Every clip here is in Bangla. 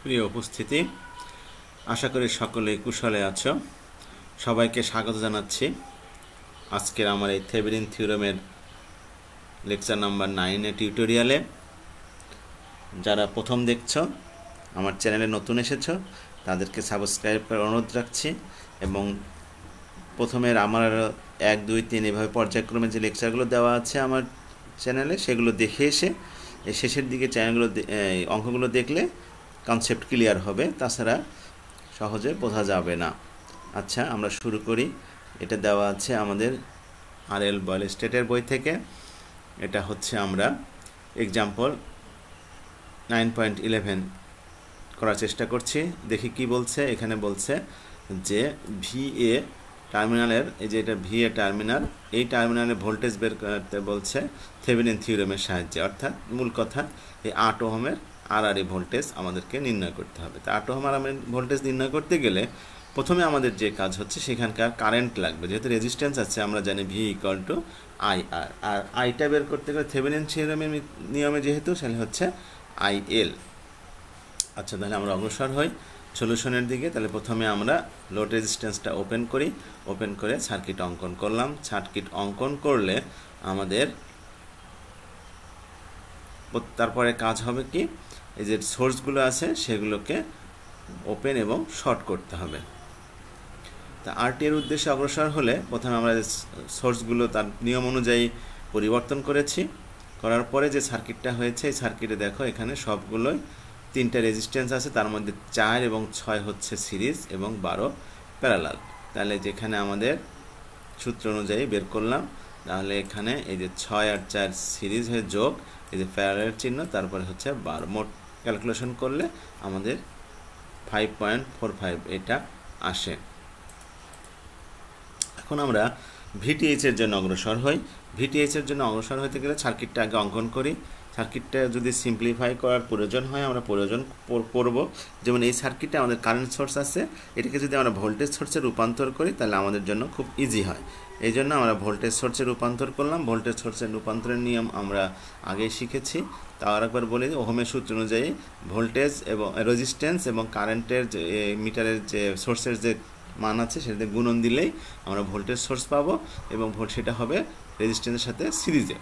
প্রিয় উপস্থিতি, আশা করি সকলেই কুশলে আছো। সবাইকে স্বাগত জানাচ্ছি আজকের আমার এই থেভেনিন থিওরেমের লেকচার নাম্বার 9 টিউটোরিয়ালে। যারা প্রথম দেখছো, আমার চ্যানেলে নতুন এসেছো, তাদেরকে সাবস্ক্রাইব করার অনুরোধ রাখছি এবং প্রথমের আমার 1, 2, 3 এভাবে পর্যায়ক্রমে যে লেকচারগুলো দেওয়া আছে আমার চ্যানেলে, সেগুলো দেখে এসে এই শেষের দিকে অঙ্কগুলো দেখলে কনসেপ্ট ক্লিয়ার হবে, তাছাড়া সহজে বোঝা যাবে না। আচ্ছা, আমরা শুরু করি। এটা দেওয়া আছে আমাদের আর.এল. বয়েল স্টেটের বই থেকে। এটা হচ্ছে আমরা এক্সাম্পল 9.11 করার চেষ্টা করছি। দেখি কি বলছে। এখানে বলছে যে VA টার্মিনালের, এই যে এটা VA টার্মিনাল, এই টার্মিনালে ভোল্টেজ বের করতে বলছে থেভেনিন থিওরেমের সাহায্যে। অর্থাৎ মূল কথা, এই 8 ওহমের RRE ভোল্টেজ আমাদেরকে নির্ণয় করতে হবে। তো 8 ওহম RRE ভোল্টেজ নির্ণয় করতে গেলে প্রথমে আমাদের যে কাজ হচ্ছে, সেখানকার কারেন্ট লাগবে। যেহেতু রেজিস্ট্যান্স আছে, আমরা জানি V = IR, আর আইটা বের করতে গেলে থেভেনিন থিওরেমের নিয়মে যেহেতু, সেটা হচ্ছে IL। আচ্ছা, তাহলে আমরা অগ্রসর হই সলিউশনের দিকে। তাহলে প্রথমে আমরা লোড রেজিস্ট্যান্সটা ওপেন করি। ওপেন করে সার্কিট অঙ্কন করলাম। সার্কিট অঙ্কন করলে আমাদের তারপরে কাজ হবে কি, এই যে সোর্সগুলো আছে সেগুলোকে ওপেন এবং শর্ট করতে হবে। তা RT এর উদ্দেশ্যে অগ্রসর হলে প্রথমে আমরা সোর্সগুলো তার নিয়ম অনুযায়ী পরিবর্তন করেছি। করার পরে যে সার্কিটটা হয়েছে, এই সার্কিটে দেখো এখানে সবগুলোই 3টা রেজিস্ট্যান্স আছে, তার মধ্যে 4 এবং 6 হচ্ছে সিরিজ এবং 12 প্যারালাল। তাহলে যেখানে আমাদের সূত্র অনুযায়ী বের করলাম, তাহলে এখানে এই যে 6 আর 4 সিরিজ হয়ে যোগ, এই যে প্যারালাল চিহ্ন, তারপরে হচ্ছে 12। মোট ক্যালকুলেশন করলে আমাদের 5.45 এটা আসে। এখন আমরা VTH এর জন্য অগ্রসর হই। VTH এর জন্য অগ্রসর হতে গেলে সার্কিটটা আগে অঙ্কন করি। সার্কিটটা যদি সিম্পলিফাই করার প্রয়োজন হয়, আমরা প্রয়োজন করব। যেমন এই সার্কিটে আমাদের কারেন্ট সোর্স আছে, এটাকে যদি আমরা ভোল্টেজ সোর্সে রূপান্তর করি, তাহলে আমাদের জন্য খুব ইজি হয়। এই জন্য আমরা ভোল্টেজ সোর্সে রূপান্তর করলাম। ভোল্টেজ সোর্সের রূপান্তরের নিয়ম আমরা আগেই শিখেছি। তাও আরেকবার বলি, ওহমের সূত্র অনুযায়ী ভোল্টেজ এবং রেজিস্ট্যান্স এবং কারেন্টের যে মিটারের যে সোর্সের যে মান আছে, সেটাতে গুণন দিলেই আমরা ভোল্টেজ সোর্স পাবো এবং সেটা হবে রেজিস্ট্যান্সের সাথে সিরিজে।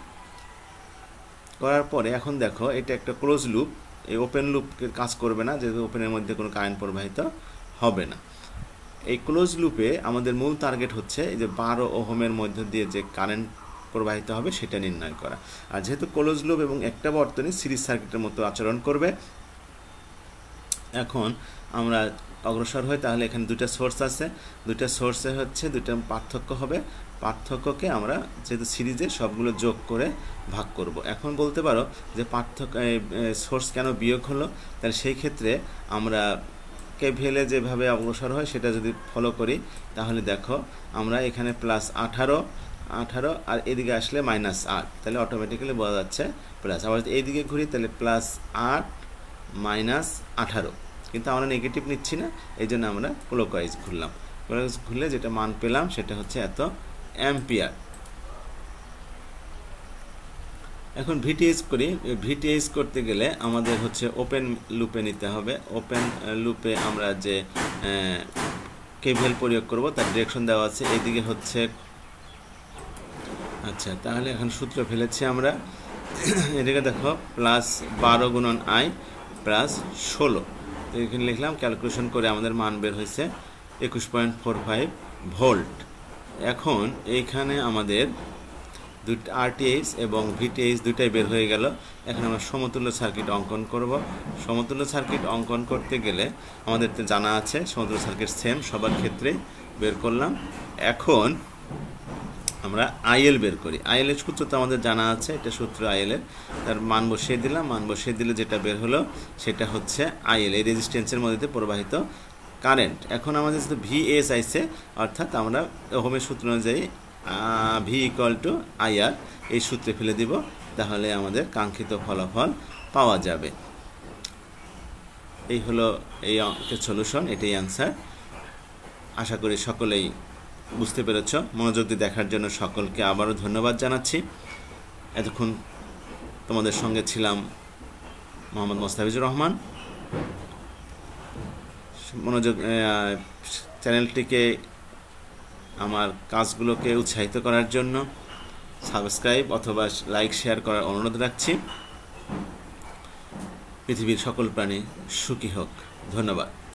করার পরে এখন দেখো, এটা একটা ক্লোজ লুপ। এই ওপেন লুপকে কাজ করবে না, যেহেতু ওপেনের মধ্যে কোনো কারেন্ট প্রবাহিত হবে না। এই ক্লোজ লুপে আমাদের মূল টার্গেট হচ্ছে এই যে 12 ওহমের মধ্য দিয়ে যে কারেন্ট প্রবাহিত হবে সেটা নির্ণয় করা। আর যেহেতু ক্লোজ লুপ এবং একটা বর্তনী সিরিজ সার্কিটের মতো আচরণ করবে, এখন আমরা অগ্রসর হই। তাহলে এখানে 2টা সোর্স আছে, 2টা সোর্সে হচ্ছে 2টা পার্থক্য হবে। পার্থক্যকে আমরা যেহেতু সিরিজে সবগুলো যোগ করে ভাগ করব। এখন বলতে পারো যে পার্থক্য সোর্স কেন বিয়োগ হলো, তাহলে সেই ক্ষেত্রে আমরা KVL যেভাবে অগ্রসর হয় সেটা যদি ফলো করি, তাহলে দেখো আমরা এখানে +18 আর এদিকে আসলে -8, তাহলে অটোমেটিক্যালি বোঝা যাচ্ছে প্লাস। আবার এইদিকে ঘুরি, তাহলে +8 -18, কিন্তু আমরা নেগেটিভ নিচ্ছি না, এই জন্য আমরা ক্লকওয়াইজ ঘুরলাম। ক্লকওয়াইজ ঘুরলে যেটা মান পেলাম সেটা হচ্ছে এত অ্যাম্পিয়ার। এখন VTH করি। VTH করতে গেলে আমাদের হচ্ছে ওপেন লুপে নিতে হবে। ওপেন লুপে আমরা যে KVL প্রয়োগ করব, তার ডিরেকশন দেওয়া আছে, এদিকে হচ্ছে। আচ্ছা, তাহলে এখন সূত্র ফেলেছি আমরা। এদিকে দেখো +12 × I +16, তো এখানে লিখলাম। ক্যালকুলেশন করে আমাদের মান বের হয়েছে 21.45 ভোল্ট। এখন এইখানে আমাদের RTH এবং VTH দুটাই বের হয়ে গেল। এখন আমরা সমতুল্য সার্কিট অঙ্কন করব। সমতুল্য সার্কিট অঙ্কন করতে গেলে আমাদের তো জানা আছে সমতুল্য সার্কিট সেম সবার ক্ষেত্রে বের করলাম। এখন আমরা IL বের করি। IL এর সূত্র তো আমাদের জানা আছে, এটা সূত্র IL এর। তার মান বসিয়ে দিলাম। মান বসিয়ে দিলে যেটা বের হলো সেটা হচ্ছে IL, এই রেজিস্ট্যান্সের মধ্যে প্রবাহিত কারেন্ট। এখন আমাদের যেহেতু VS আইছে, অর্থাৎ আমরা ওহমের সূত্র অনুযায়ী V = IR এই সূত্রে ফেলে দিব, তাহলে আমাদের কাঙ্ক্ষিত ফলাফল পাওয়া যাবে। এই হলো এই অঙ্কের সলিউশন, এটাই অ্যান্সার। আশা করি সকলেই বুঝতে পেরেছ। মনোযোগ দিয়ে দেখার জন্য সকলকে আবারও ধন্যবাদ জানাচ্ছি। এতক্ষণ তোমাদের সঙ্গে ছিলাম মোহাম্মদ মোস্তাফিজুর রহমান। মনোযোগ চ্যানেলটিকে আমার কাজগুলোকে উৎসাহিত করার জন্য সাবস্ক্রাইব অথবা লাইক শেয়ার করার অনুরোধ রাখছি। পৃথিবীর সকল প্রাণী সুখী হোক। ধন্যবাদ।